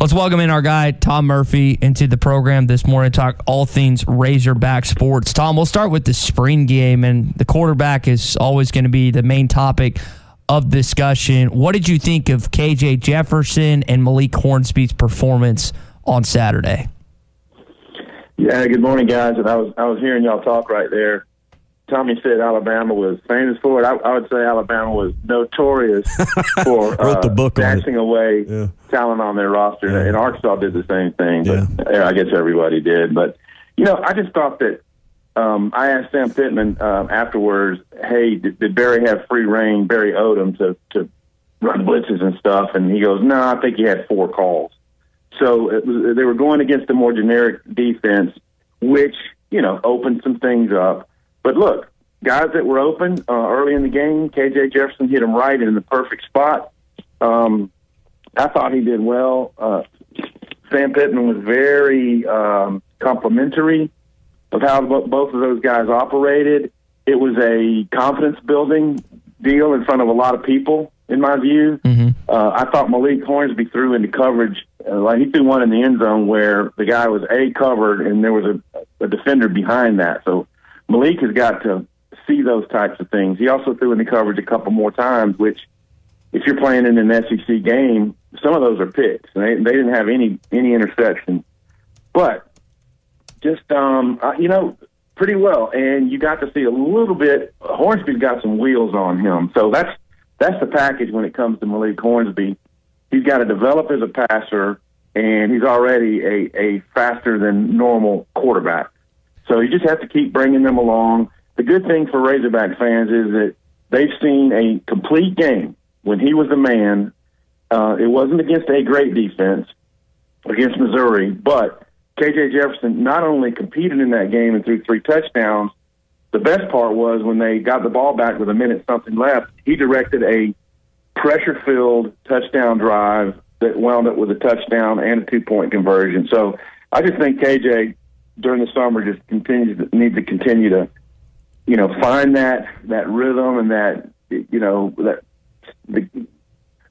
Let's welcome in our guy, Tom Murphy, into the program this morning to talk all things Razorback sports. Tom, we'll start with the spring game, and the quarterback is always going to be the main topic of discussion. What did you think of KJ Jefferson and Malik Hornsby's performance on Saturday? Yeah, good morning, guys. And I was hearing y'all talk right there. Tommy said Alabama was famous for it. I would say Alabama was notorious for Wrote the book dashing away talent on their roster. Yeah. And Arkansas did the same thing. But I guess everybody did. But, I just thought that I asked Sam Pittman afterwards, hey, did Barry have free reign? Barry owed him to run blitzes and stuff. And he goes, no, I think he had 4 calls. So they were going against a more generic defense, which, opened some things up. But look, guys that were open early in the game, KJ Jefferson hit him right in the perfect spot. I thought he did well. Sam Pittman was very complimentary of how both of those guys operated. It was a confidence-building deal in front of a lot of people, in my view. Mm-hmm. I thought Malik Hornsby threw into coverage. He threw one in the end zone where the guy was covered and there was a defender behind that. So Malik has got to see those types of things. He also threw into coverage a couple more times, which if you're playing in an SEC game, some of those are picks. They didn't have any interceptions. But just, pretty well. And you got to see a little bit. Hornsby's got some wheels on him. So that's the package when it comes to Malik Hornsby. He's got to develop as a passer, and he's already a faster than normal quarterback. So you just have to keep bringing them along. The good thing for Razorback fans is that they've seen a complete game when he was the man. It wasn't against a great defense against Missouri, but KJ Jefferson not only competed in that game and threw 3 touchdowns, the best part was when they got the ball back with a minute something left, he directed a pressure-filled touchdown drive that wound up with a touchdown and a 2-point conversion. So I just think KJ during the summer just needs to continue to, find that rhythm and that the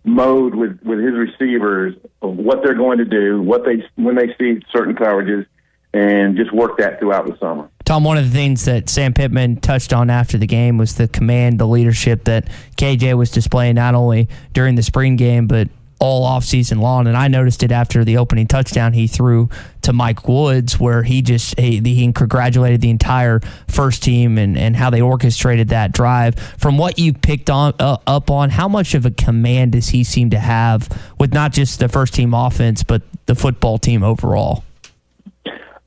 mode with his receivers of what they're going to do, when they see certain coverages, and just work that throughout the summer. Tom, one of the things that Sam Pittman touched on after the game was the command, the leadership that KJ was displaying not only during the spring game but all offseason long. And I noticed it after the opening touchdown he threw to Mike Woods, where he congratulated the entire first team and how they orchestrated that drive. From what you picked up on, how much of a command does he seem to have with not just the first team offense but the football team overall?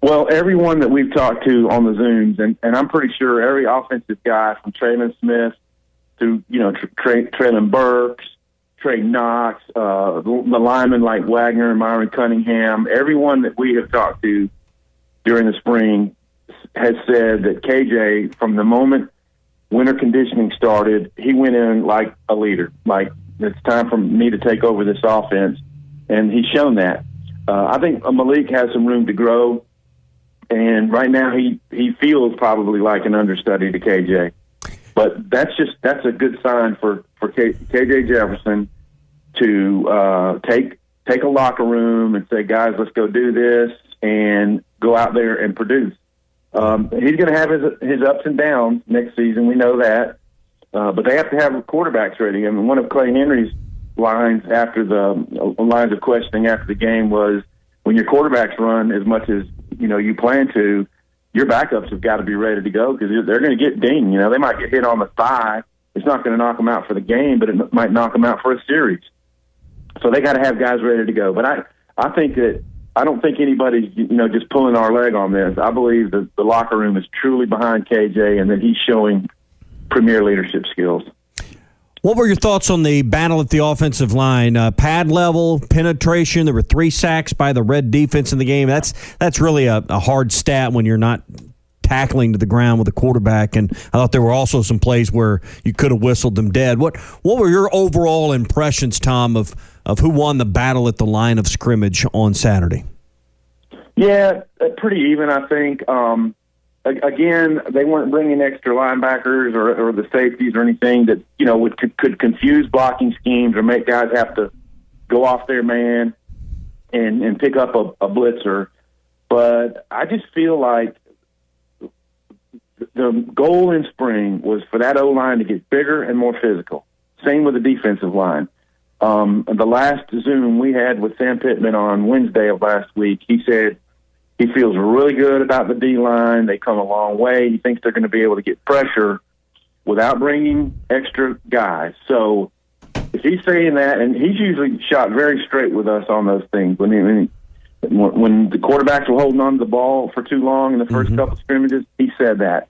Well, everyone that we've talked to on the Zooms, and I'm pretty sure every offensive guy from Traylon Smith to, Traylon Burks, Trey Knox, the linemen like Wagner and Myron Cunningham, everyone that we have talked to during the spring has said that KJ, from the moment winter conditioning started, he went in like a leader. Like, it's time for me to take over this offense, and he's shown that. I think Malik has some room to grow. And right now he feels probably like an understudy to KJ. But that's a good sign for KJ Jefferson to take a locker room and say, guys, let's go do this and go out there and produce. He's going to have his ups and downs next season. We know that. But they have to have quarterbacks ready. I mean, one of Clay Henry's lines after the lines of questioning after the game was, when your quarterbacks run as much as you plan to, your backups have got to be ready to go because they're going to get dinged. They might get hit on the thigh. It's not going to knock them out for the game, but it might knock them out for a series. So they got to have guys ready to go. But I think that I don't think anybody's just pulling our leg on this. I believe that the locker room is truly behind KJ and that he's showing premier leadership skills. What were your thoughts on the battle at the offensive line? Pad level, penetration. There were 3 sacks by the Red defense in the game. That's really a hard stat when you're not tackling to the ground with a quarterback. And I thought there were also some plays where you could have whistled them dead. What were your overall impressions, Tom, of who won the battle at the line of scrimmage on Saturday? Yeah, pretty even, I think. Again, they weren't bringing extra linebackers or the safeties or anything that could confuse blocking schemes or make guys have to go off their man. and pick up a blitzer. But I just feel like the goal in spring was for that O-line to get bigger and more physical. Same with the defensive line. The last Zoom we had with Sam Pittman on Wednesday of last week, he said he feels really good about the D-line. They come a long way. He thinks they're going to be able to get pressure without bringing extra guys. So if he's saying that, and he's usually shot very straight with us on those things. When the quarterbacks were holding on to the ball for too long in the first couple scrimmages, he said that.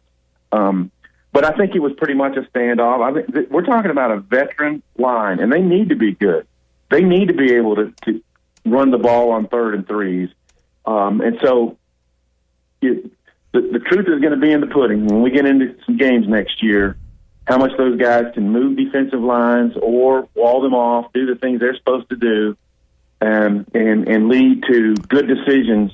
But I think it was pretty much a standoff. I think we're talking about a veteran line, and they need to be good. They need to be able to run the ball on 3rd and 3s. And so the truth is going to be in the pudding. When we get into some games next year, how much those guys can move defensive lines or wall them off, do the things they're supposed to do, and lead to good decisions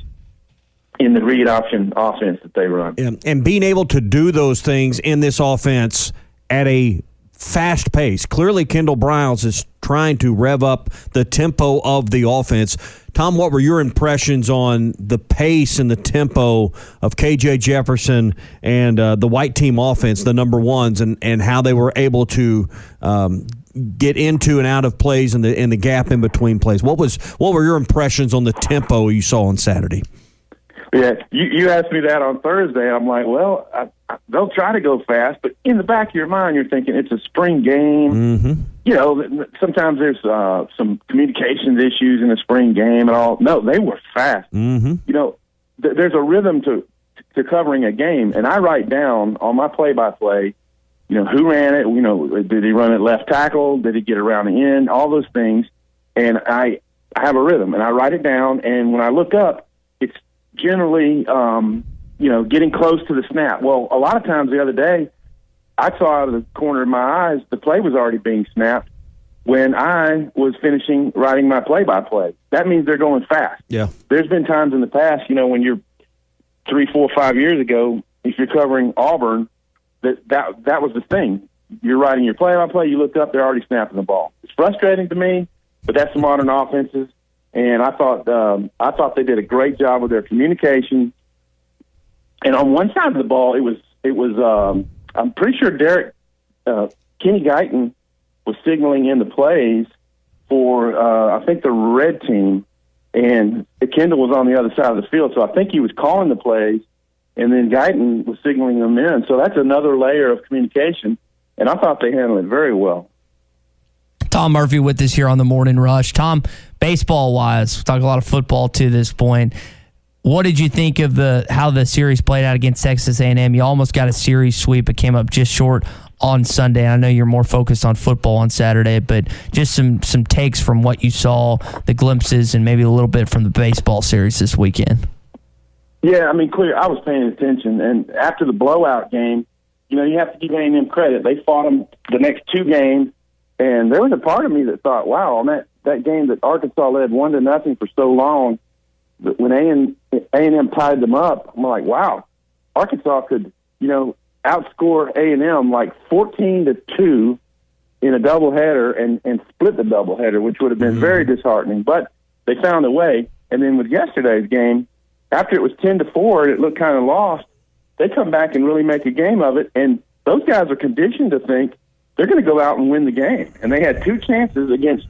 in the read option offense that they run. And being able to do those things in this offense at a fast pace. Clearly, Kendall Briles is trying to rev up the tempo of the offense. Tom, what were your impressions on the pace and the tempo of K.J. Jefferson and the white team offense, the number ones, and how they were able to get into and out of plays and the gap in between plays? What were your impressions on the tempo you saw on Saturday? Yeah, you asked me that on Thursday. I'm like, well, they'll try to go fast, but in the back of your mind, you're thinking it's a spring game. Mm-hmm. You know, sometimes there's some communications issues in the spring game and all. No, they were fast. Mm-hmm. You know, there's a rhythm to covering a game, and I write down on my play-by-play, you know, who ran it. You know, did he run it left tackle? Did he get around the end? All those things, and I have a rhythm, and I write it down. And when I look up, it's generally, getting close to the snap. Well, a lot of times the other day, I saw out of the corner of my eyes the play was already being snapped when I was finishing writing my play-by-play. That means they're going fast. Yeah. There's been times in the past, when you're 3, 4, 5 years ago, if you're covering Auburn, that was the thing. You're writing your play-by-play, you look up, they're already snapping the ball. It's frustrating to me, but that's the modern offenses. And I thought they did a great job with their communication. And on one side of the ball, it was I'm pretty sure Kenny Guyton was signaling in the plays for I think the red team, and Kendall was on the other side of the field. So I think he was calling the plays, and then Guyton was signaling them in. So that's another layer of communication, and I thought they handled it very well. Tom Murphy with us here on the Morning Rush. Tom, baseball-wise, we talk a lot of football to this point. What did you think of how the series played out against Texas A&M? You almost got a series sweep. It came up just short on Sunday. I know you're more focused on football on Saturday, but just some takes from what you saw, the glimpses, and maybe a little bit from the baseball series this weekend. Yeah, I mean, clear. I was paying attention, and after the blowout game, you have to give A&M credit. They fought them the next 2 games. And there was a part of me that thought, wow, on that game that Arkansas led 1-0 for so long, when A&M tied them up, I'm like, wow, Arkansas could, outscore A&M like 14-2 in a doubleheader and split the doubleheader, which would have been very disheartening. But they found a way. And then with yesterday's game, after it was 10-4 and it looked kind of lost, they come back and really make a game of it. And those guys are conditioned to think they're going to go out and win the game. And they had 2 chances against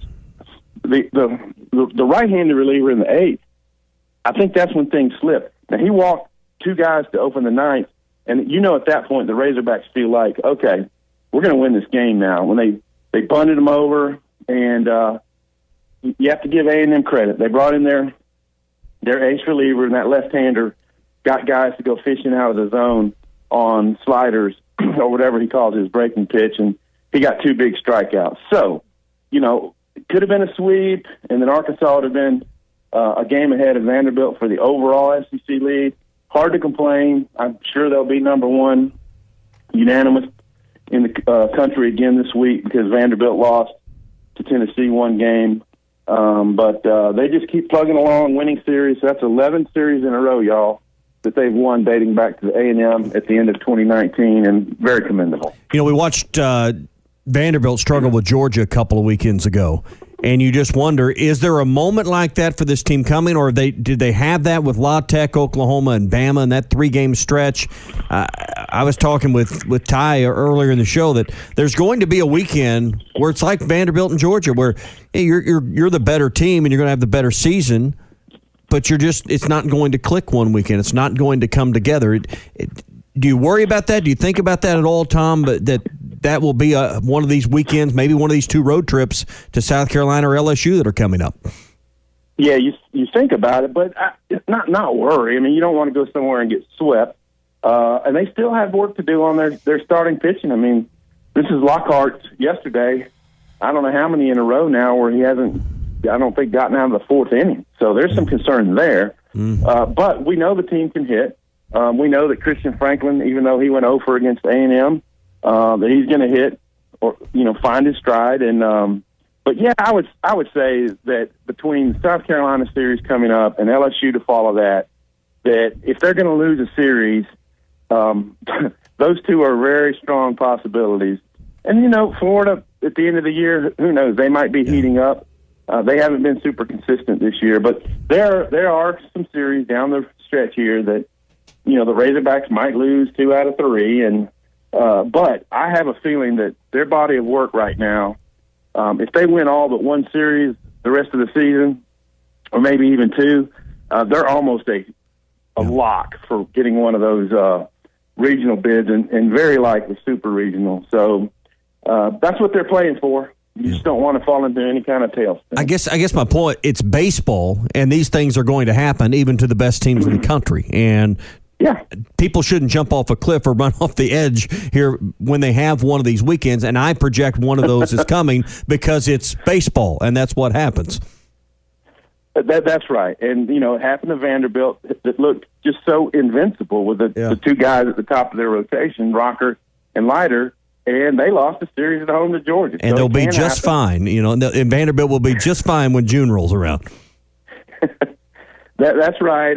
the right-handed reliever in the 8th. I think that's when things slipped. Now, he walked 2 guys to open the 9th, and at that point the Razorbacks feel like, okay, we're going to win this game now. When they bunted them over, and you have to give A&M credit. They brought in their ace reliever, and that left-hander got guys to go fishing out of the zone on sliders or whatever he calls his breaking pitch, and he got 2 big strikeouts. So, it could have been a sweep, and then Arkansas would have been a game ahead of Vanderbilt for the overall SEC lead. Hard to complain. I'm sure they'll be number 1 unanimous in the country again this week because Vanderbilt lost to Tennessee 1 game. But they just keep plugging along, winning series. That's 11 series in a row, y'all, that they've won dating back to the A&M at the end of 2019, and very commendable. We watched Vanderbilt struggle with Georgia a couple of weekends ago, And you just wonder, is there a moment like that for this team coming, or did they have that with La Tech, Oklahoma, and Bama in that 3-game stretch? I was talking with Ty earlier in the show that there's going to be a weekend where it's like Vanderbilt and Georgia, where hey, you're the better team and you're going to have the better season, but it's not going to click one weekend. It's not going to come together. Do you worry about that? Do you think about that at all, Tom? But that will be one of these weekends, maybe one of these 2 road trips to South Carolina or LSU that are coming up. Yeah, you think about it, but it's not worry. I mean, you don't want to go somewhere and get swept. And they still have work to do on their starting pitching. I mean, this is Lockhart's yesterday. I don't know how many in a row now where he hasn't, I don't think, gotten out of the 4th inning. So there's some concerns there. But we know the team can hit. We know that Christian Franklin, even though he went 0 for against A&M, that he's going to hit or find his stride. And but yeah, I would say that between the South Carolina series coming up and LSU to follow that if they're going to lose a series, those 2 are very strong possibilities. And Florida at the end of the year, who knows? They might be heating up. They haven't been super consistent this year, but there are some series down the stretch here that the Razorbacks might lose 2 out of 3, and but I have a feeling that their body of work right now, if they win all but 1 series the rest of the season, or maybe even 2, they're almost a lock for getting one of those regional bids, and very likely super regional. So that's what they're playing for. You just don't want to fall into any kind of tailspin. I guess my point, it's baseball, and these things are going to happen even to the best teams in the country. And yeah, people shouldn't jump off a cliff or run off the edge here when they have one of these weekends, and I project one of those is coming because it's baseball, and that's what happens. That's right. And, it happened to Vanderbilt that looked just so invincible with the 2 guys at the top of their rotation, Rocker and Leiter, and they lost the series at home to Georgia. And they'll be just fine, and Vanderbilt will be just fine when June rolls around. That's right.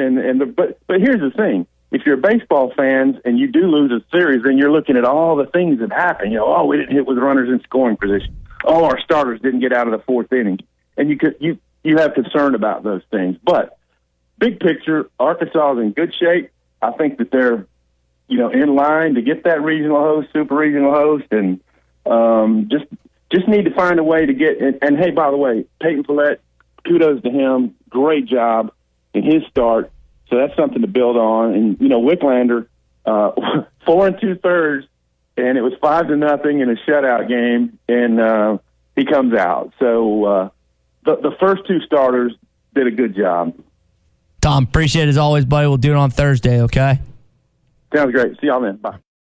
But here's the thing. If you're baseball fans and you do lose a series, then you're looking at all the things that happen. We didn't hit with runners in scoring position. Oh, our starters didn't get out of the 4th inning. And you have concern about those things. But big picture, Arkansas is in good shape. I think that they're, in line to get that regional host, super regional host, and just need to find a way to get. And hey, by the way, Peyton Follett, kudos to him. Great job in his start. So that's something to build on. And Wicklander, 4 2/3, and it was 5-0 in a shutout game, and he comes out. So the first 2 starters did a good job. Tom, appreciate it as always, buddy. We'll do it on Thursday, okay? Sounds great. See y'all then. Bye.